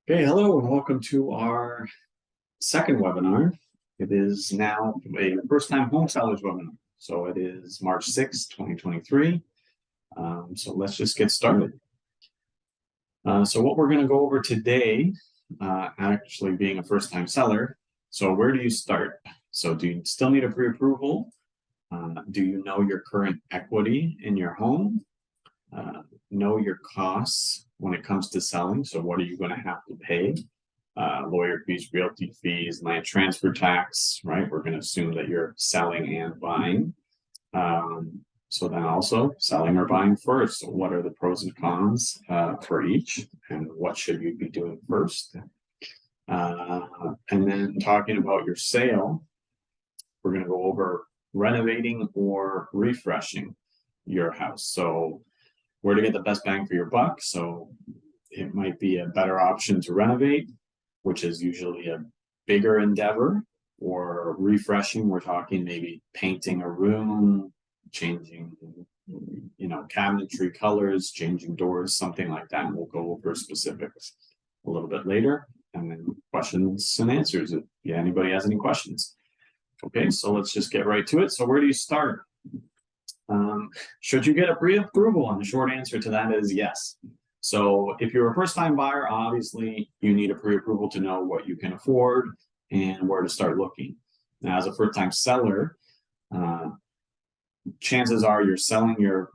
Okay, hello and welcome to our second webinar. It is now a first-time home sellers webinar. So it is March 6th, 2023. So let's just get started. So what we're going to go over today, actually being a first-time seller. So where do you start? So do you still need a pre-approval? Do you know your current equity in your home? Know your costs when it comes to selling. So what are you going to have to pay? Lawyer fees, realty fees, land transfer tax, right? We're going to assume that you're selling and buying. So then also selling or buying first. So what are the pros and cons for each, and what should you be doing first? And then talking about your sale, we're going to go over renovating or refreshing your house. So where to get the best bang for your buck. So it might be a better option to renovate, which is usually a bigger endeavor, or refreshing. We're talking maybe painting a room, changing, cabinetry colors, changing doors, something like that. And we'll go over specifics a little bit later, and then questions and answers if anybody has any questions. Okay, so let's just get right to it. So where do you start? Should you get a pre-approval? And the short answer to that is yes. So if you're a first-time buyer, obviously you need a pre-approval to know what you can afford and where to start looking. Now, as a first-time seller, chances are you're selling your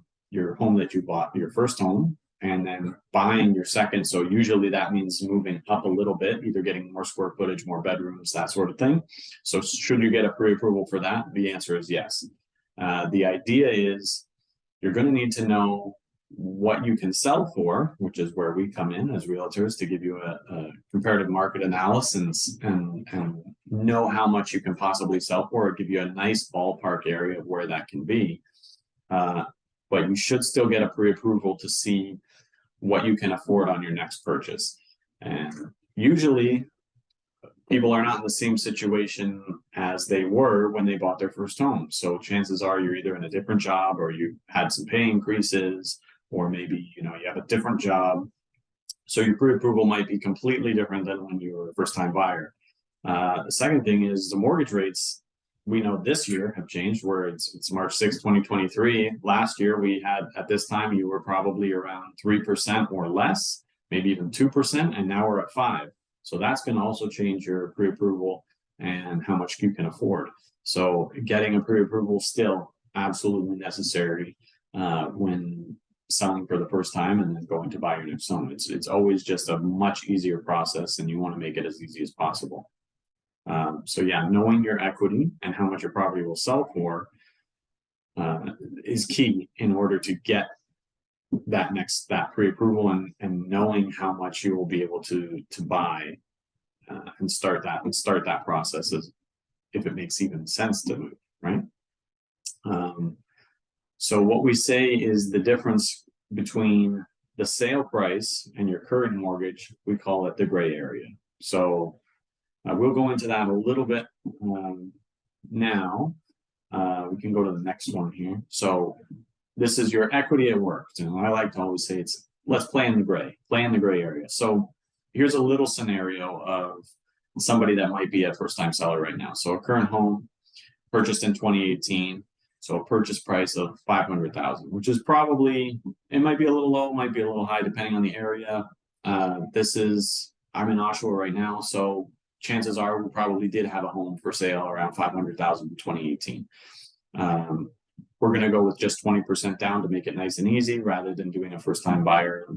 home that you bought, your first home, and then buying your second. So usually that means moving up a little bit, either getting more square footage, more bedrooms, that sort of thing. So should you get a pre-approval for that? The answer is yes. The idea is you're going to need to know what you can sell for, which is where we come in as realtors to give you a comparative market analysis and know how much you can possibly sell for, or give you a nice ballpark area of where that can be. But you should still get a pre-approval to see what you can afford on your next purchase. And usually people are not in the same situation as they were when they bought their first home. So chances are you're either in a different job, or you had some pay increases, or maybe you have a different job. So your pre-approval might be completely different than when you were a first-time buyer. The second thing is the mortgage rates, we know this year have changed, where it's March 6, 2023. Last year we had, at this time, you were probably around 3% or less, maybe even 2%, and now we're at 5%. So that's going to also change your pre-approval and how much you can afford. So getting a pre-approval still absolutely necessary when selling for the first time and then going to buy your next home. It's always just a much easier process, and you want to make it as easy as possible. So knowing your equity and how much your property will sell for is key in order to get that pre-approval, and knowing how much you will be able to buy and start that process, as if it makes even sense to move, right? So what we say is the difference between the sale price and your current mortgage, we call it the gray area. So we'll go into that a little bit now. We can go to the next one here. So this is your equity at work. I like to always say let's play in the gray area. So here's a little scenario of somebody that might be a first-time seller right now. So a current home purchased in 2018. So a purchase price of $500,000, which is probably, it might be a little low, might be a little high, depending on the area. I'm in Oshawa right now, so chances are we probably did have a home for sale around $500,000 in 2018. We're going to go with just 20% down to make it nice and easy, rather than doing a first-time buyer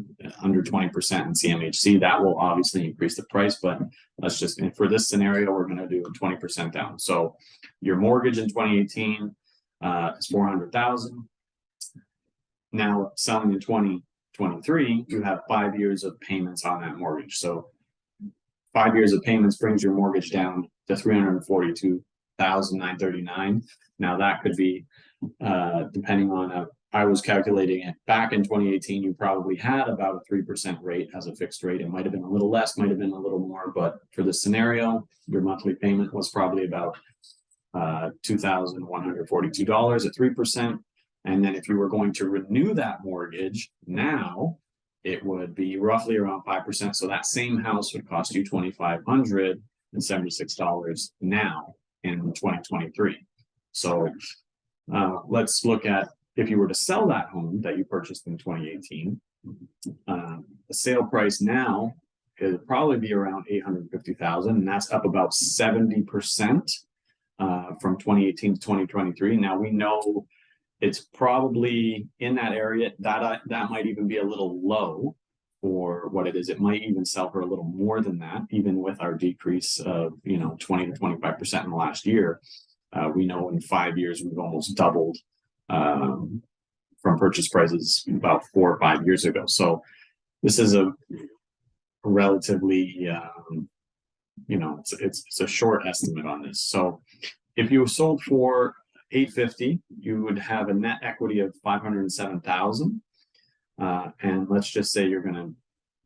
under 20% in CMHC. That will obviously increase the price, but let's just, for this scenario, we're going to do 20% down. So your mortgage in 2018 is $400,000. Now selling in 2023, you have 5 years of payments on that mortgage. So 5 years of payments brings your mortgage down to $342,939. Now that could be, depending on, I was calculating it back in 2018, you probably had about a 3% rate as a fixed rate. It might have been a little less, might have been a little more, but for this scenario, your monthly payment was probably about $2,142 at 3%. And then if you were going to renew that mortgage now, it would be roughly around 5%. So that same house would cost you $2,576 now in 2023. So let's look at if you were to sell that home that you purchased in 2018, the sale price now it'd probably be around 850,000, and that's up about 70% from 2018 to 2023. Now we know it's probably in that area that might even be a little low for what it is. It might even sell for a little more than that, even with our decrease of 20 to 25% in the last year. We know in 5 years we've almost doubled from purchase prices about 4 or 5 years ago. So this is a relatively it's a short estimate on this. So if you sold for 850, you would have a net equity of 507,000, and let's just say you're going to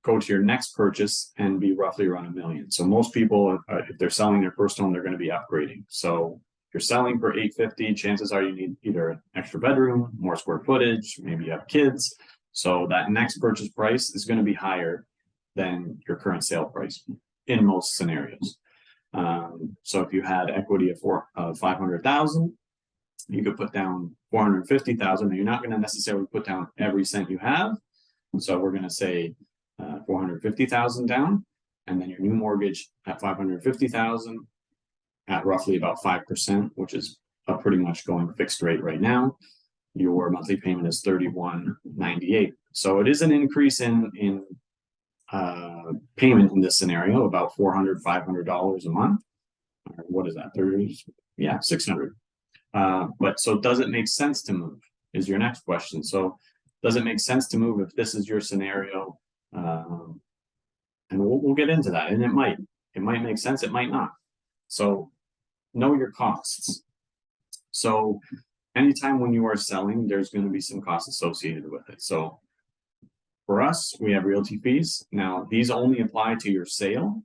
go to your next purchase and be roughly around $1 million. So most people, if they're selling their first home, they're going to be upgrading. So if you're selling for 850, chances are you need either an extra bedroom, more square footage, maybe you have kids. So that next purchase price is going to be higher than your current sale price in most scenarios. So if you had equity of 500,000, you could put down 450,000. You're not going to necessarily put down every cent you have. So we're going to say 450,000 down, and then your new mortgage at 550,000 at roughly about 5%, which is pretty much going fixed rate right now. Your monthly payment is $31.98. So it is an increase in payment in this scenario, about $400, $500 a month. Or what is that? $600. But so does it make sense to move is your next question. So does it make sense to move if this is your scenario? And we'll get into that. And it might make sense. It might not. So know your costs. So anytime when you are selling, there's going to be some costs associated with it. So for us, we have realty fees. Now, these only apply to your sale.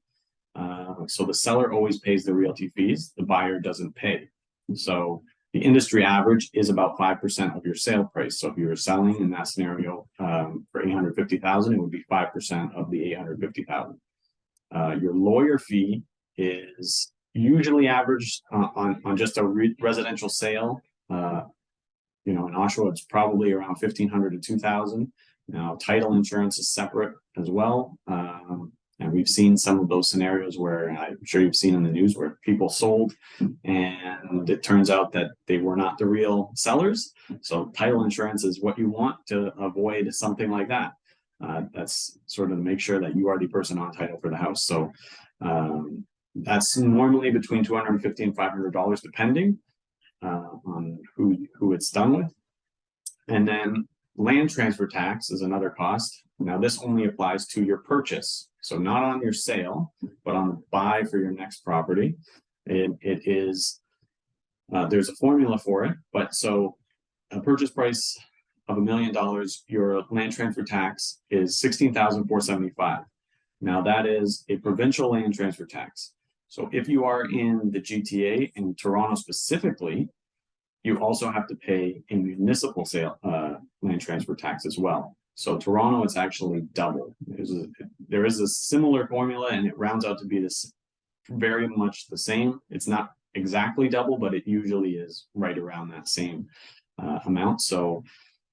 So the seller always pays the realty fees. The buyer doesn't pay. So the industry average is about 5% of your sale price. So if you were selling in that scenario for 850,000, it would be 5% of the 850,000. Your lawyer fee is usually averaged on just a residential sale. In Oshawa, it's probably around 1,500 to 2,000. Now, title insurance is separate as well. And we've seen some of those scenarios where I'm sure you've seen in the news where people sold and it turns out that they were not the real sellers. So title insurance is what you want to avoid something like that. That's sort of to make sure that you are the person on title for the house. So that's normally between $250 and $500 depending on who it's done with. And then land transfer tax is another cost. Now this only applies to your purchase. So not on your sale, but on the buy for your next property. It is, there's a formula for it, but so a purchase price of $1 million, your land transfer tax is $16,475. Now that is a provincial land transfer tax. So if you are in the GTA, in Toronto specifically, you also have to pay a municipal sale land transfer tax as well. So Toronto, it's actually double. There is a similar formula, and it rounds out to be this very much the same. It's not exactly double, but it usually is right around that same amount. So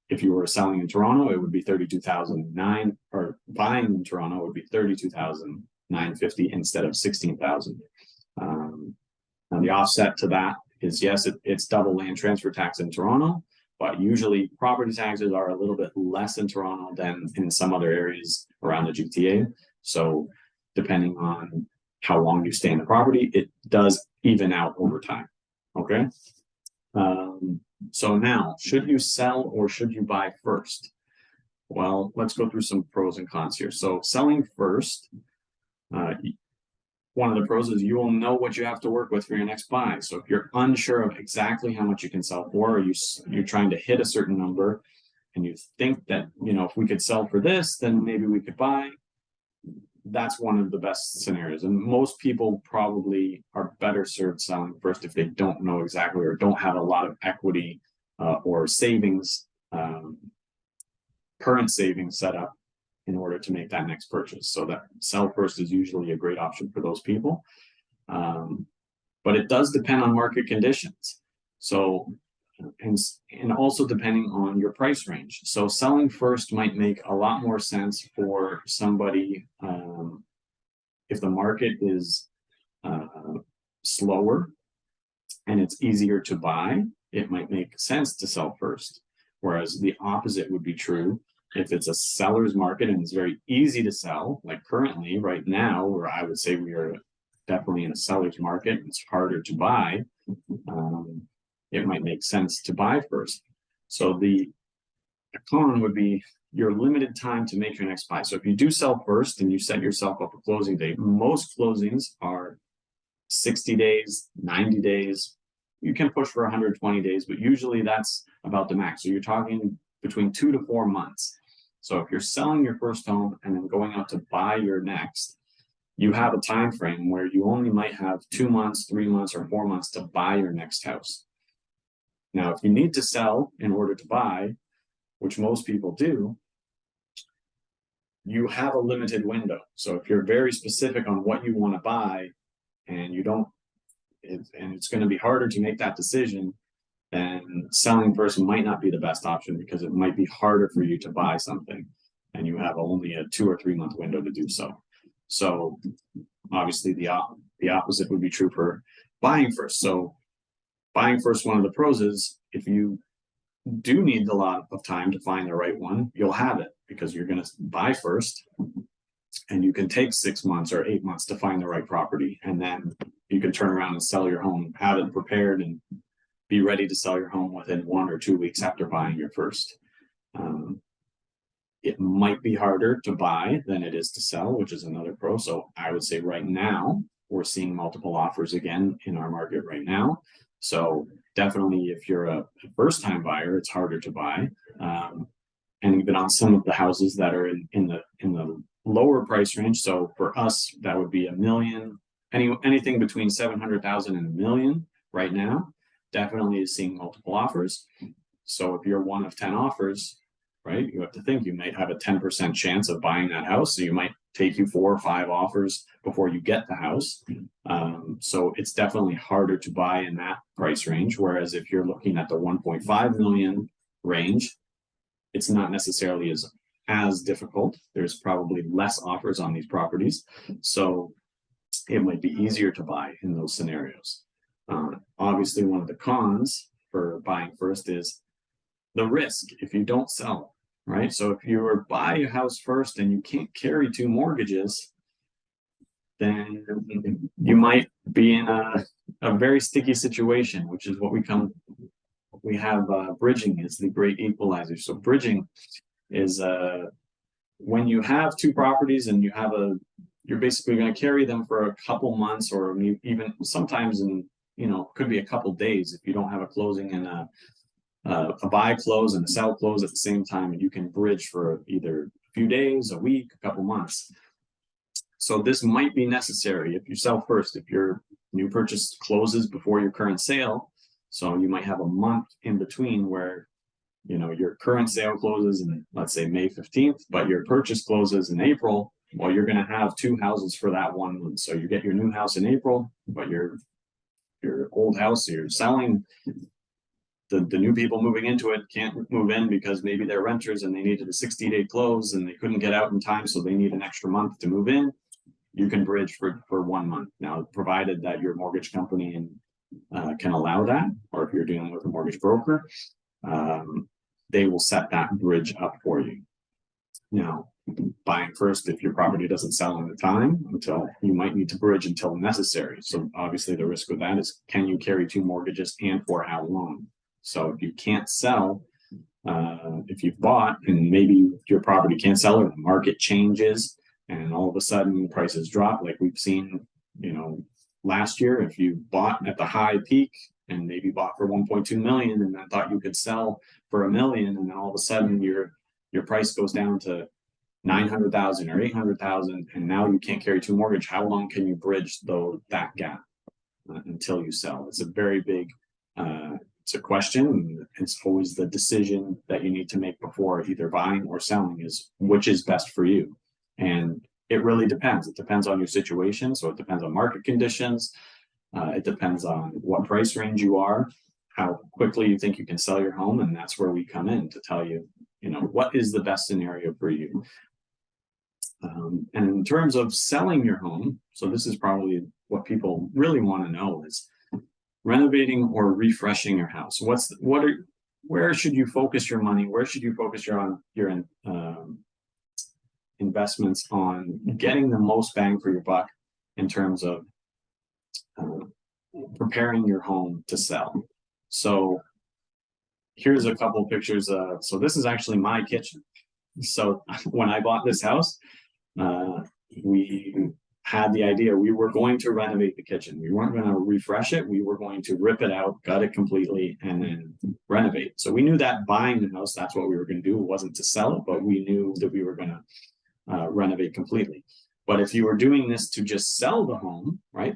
if you were selling in Toronto, it would be $32,009, or buying in Toronto it would be $32,950 instead of $16,000. Now the offset to that is, yes, it's double land transfer tax in Toronto, but usually property taxes are a little bit less in Toronto than in some other areas around the GTA. So depending on how long you stay in the property, it does even out over time. Okay. So now, should you sell or should you buy first? Well, let's go through some pros and cons here. So selling first, one of the pros is you will know what you have to work with for your next buy. So if you're unsure of exactly how much you can sell for, or you're trying to hit a certain number and you think that, if we could sell for this, then maybe we could buy. That's one of the best scenarios. And most people probably are better served selling first if they don't know exactly or don't have a lot of equity or savings, current savings set up in order to make that next purchase. So that sell first is usually a great option for those people. But it does depend on market conditions. So, and also depending on your price range. So selling first might make a lot more sense for somebody if the market is slower and it's easier to buy. It might make sense to sell first. Whereas the opposite would be true if it's a seller's market and it's very easy to sell, like currently right now, where I would say we are definitely in a seller's market, it's harder to buy. It might make sense to buy first. So the con would be your limited time to make your next buy. So if you do sell first and you set yourself up a closing date, most closings are 60 days, 90 days. You can push for 120 days, but usually that's about the max. So you're talking between 2 to 4 months. So if you're selling your first home and then going out to buy your next, you have a time frame where you only might have 2 months, 3 months, or 4 months to buy your next house. Now, if you need to sell in order to buy, which most people do, you have a limited window. So if you're very specific on what you want to buy and you don't, and it's going to be harder to make that decision, then selling first might not be the best option because it might be harder for you to buy something and you have only a 2 or 3 month window to do so. So obviously the opposite would be true for buying first. So buying first, one of the pros is if you do need a lot of time to find the right one, you'll have it because you're going to buy first and you can take 6 months or 8 months to find the right property. And then you can turn around and sell your home, have it prepared and be ready to sell your home within 1 or 2 weeks after buying your first. It might be harder to buy than it is to sell, which is another pro. So I would say right now, we're seeing multiple offers again in our market right now. So definitely if you're a first-time buyer, it's harder to buy. And even on some of the houses that are in the lower price range. So for us, that would be $1 million, anything between 700,000 and $1 million right now, definitely is seeing multiple offers. So if you're one of 10 offers, right, you have to think you might have a 10% chance of buying that house. So you might take you 4 or 5 offers before you get the house. So it's definitely harder to buy in that price range. Whereas if you're looking at the 1.5 million range, it's not necessarily as difficult. There's probably less offers on these properties. So it might be easier to buy in those scenarios. Obviously, one of the cons for buying first is the risk if you don't sell, right? So if you buy a house first and you can't carry 2 mortgages, then you might be in a very sticky situation, which is what we have bridging is the great equalizer. So bridging is when you have 2 properties and you're basically going to carry them for a couple months or even sometimes could be a couple days if you don't have a closing and a buy close and a sell close at the same time, and you can bridge for either a few days, a week, a couple months. So this might be necessary if you sell first, if your new purchase closes before your current sale. So you might have a month in between where your current sale closes in, let's say, May 15th, but your purchase closes in April. Well, you're going to have 2 houses for that 1 month. So you get your new house in April, but your old house you're selling, the new people moving into it can't move in because maybe they're renters and they needed a 60-day close and they couldn't get out in time, so they need an extra month to move in. You can bridge for 1 month. Now, provided that your mortgage company can allow that, or if you're dealing with a mortgage broker, they will set that bridge up for you. Now, buying first, if your property doesn't sell in the time, you might need to bridge until necessary. So obviously the risk with that is, can you carry 2 mortgages and for how long? So if you can't sell, if you've bought and maybe your property can't sell or the market changes and all of a sudden prices drop, like we've seen, last year, if you bought at the high peak and maybe bought for 1.2 million and then thought you could sell for $1 million, and then all of a sudden your price goes down to 900,000 or 800,000, and now you can't carry 2 mortgage. How long can you bridge that gap until you sell? It's a very big it's a question, and it's always the decision that you need to make before either buying or selling is which is best for you. And it really depends. It depends on your situation. So it depends on market conditions. It depends on what price range you are, how quickly you think you can sell your home. And that's where we come in to tell you, what is the best scenario for you. And in terms of selling your home, so this is probably what people really want to know is renovating or refreshing your house. Where should you focus your money? Where should you focus your investments on getting the most bang for your buck in terms of preparing your home to sell? So here's a couple of pictures. So this is actually my kitchen. So when I bought this house, we had the idea we were going to renovate the kitchen. We weren't going to refresh it. We were going to rip it out, gut it completely, and then renovate. So we knew that buying the house, that's what we were going to do. It wasn't to sell it, but we knew that we were going to renovate completely. But if you were doing this to just sell the home, right?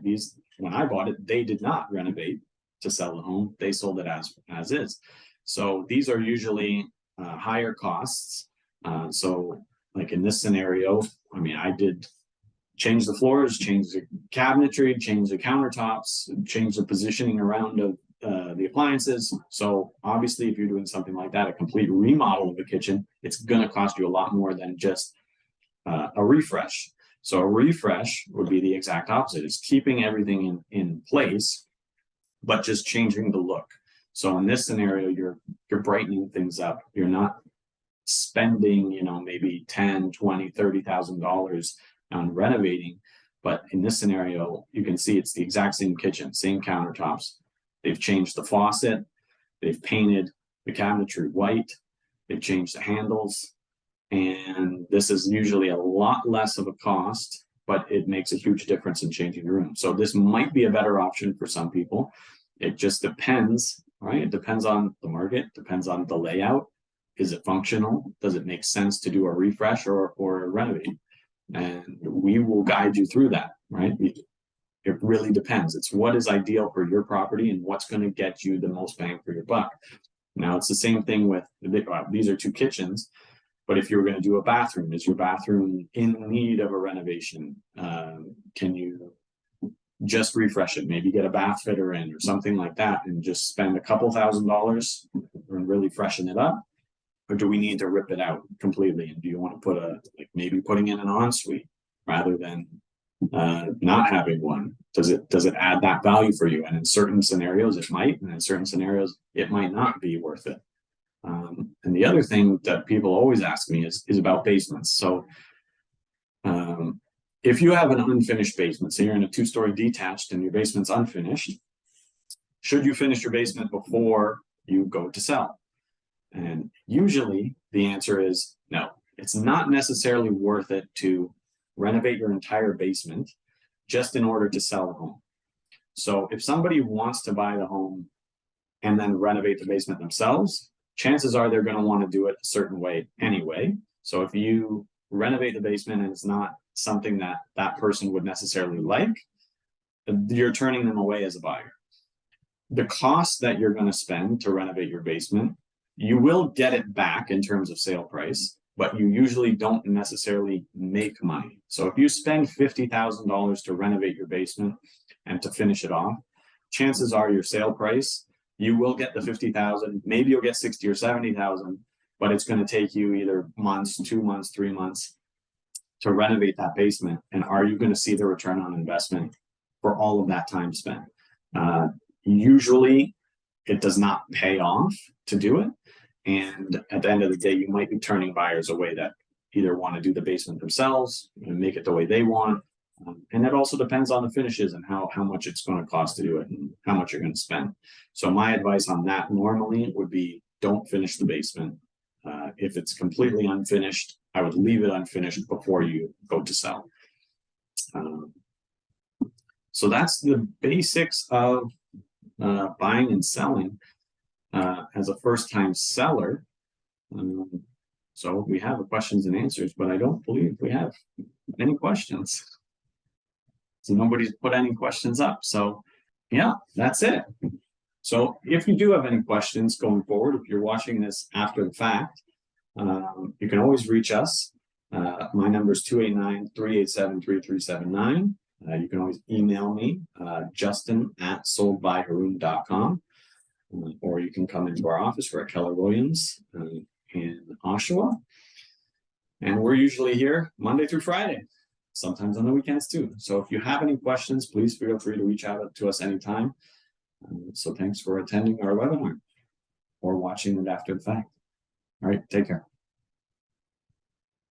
When I bought it, they did not renovate to sell the home. They sold it as is. So these are usually higher costs. So like in this scenario, I mean, I did change the floors, change the cabinetry, change the countertops, change the positioning around of the appliances. So obviously, if you're doing something like that, a complete remodel of the kitchen, it's going to cost you a lot more than just a refresh. So a refresh would be the exact opposite. It's keeping everything in place, but just changing the look. So in this scenario, you're brightening things up. You're not spending, maybe $10,000, $20,000, $30,000 on renovating. But in this scenario, you can see it's the exact same kitchen, same countertops. They've changed the faucet. They've painted the cabinetry white. They've changed the handles. And this is usually a lot less of a cost, but it makes a huge difference in changing the room. So this might be a better option for some people. It just depends, right? It depends on the market, depends on the layout. Is it functional? Does it make sense to do a refresh or renovate? And we will guide you through that, right? It really depends. It's what is ideal for your property and what's going to get you the most bang for your buck. Now, it's the same thing with, these are two kitchens, but if you were going to do a bathroom, is your bathroom in need of a renovation? Can you just refresh it? Maybe get a bath fitter in or something like that and just spend a couple $1,000s and really freshen it up? Or do we need to rip it out completely? And do you want to put maybe putting in an ensuite rather than not having one? Does it add that value for you? And in certain scenarios, it might, and in certain scenarios, it might not be worth it. And the other thing that people always ask me is about basements. So if you have an unfinished basement, say you're in a 2-story detached and your basement's unfinished, should you finish your basement before you go to sell? And usually the answer is no. It's not necessarily worth it to renovate your entire basement just in order to sell a home. So if somebody wants to buy the home and then renovate the basement themselves, chances are they're going to want to do it a certain way anyway. So if you renovate the basement and it's not something that person would necessarily like, you're turning them away as a buyer. The cost that you're going to spend to renovate your basement, you will get it back in terms of sale price, but you usually don't necessarily make money. So if you spend $50,000 to renovate your basement and to finish it off, chances are your sale price, you will get the $50,000, maybe you'll get $60,000 or $70,000, but it's going to take you either months, 2 months, 3 months to renovate that basement. And are you going to see the return on investment for all of that time spent? Usually it does not pay off to do it. And at the end of the day, you might be turning buyers away that either want to do the basement themselves and make it the way they want. And it also depends on the finishes and how much it's going to cost to do it and how much you're going to spend. So my advice on that normally would be don't finish the basement. If it's completely unfinished, I would leave it unfinished before you go to sell. So that's the basics of buying and selling as a first-time seller. So we have the questions and answers, but I don't believe we have any questions. So nobody's put any questions up. So yeah, that's it. So if you do have any questions going forward, if you're watching this after the fact, you can always reach us. My number is 289-387-3379. You can always email me, justin@soldbyharoon.com, or you can come into our office. We're at Keller Williams in Oshawa. And we're usually here Monday through Friday, sometimes on the weekends too. So if you have any questions, please feel free to reach out to us anytime. So thanks for attending our webinar or watching it after the fact. All right, take care.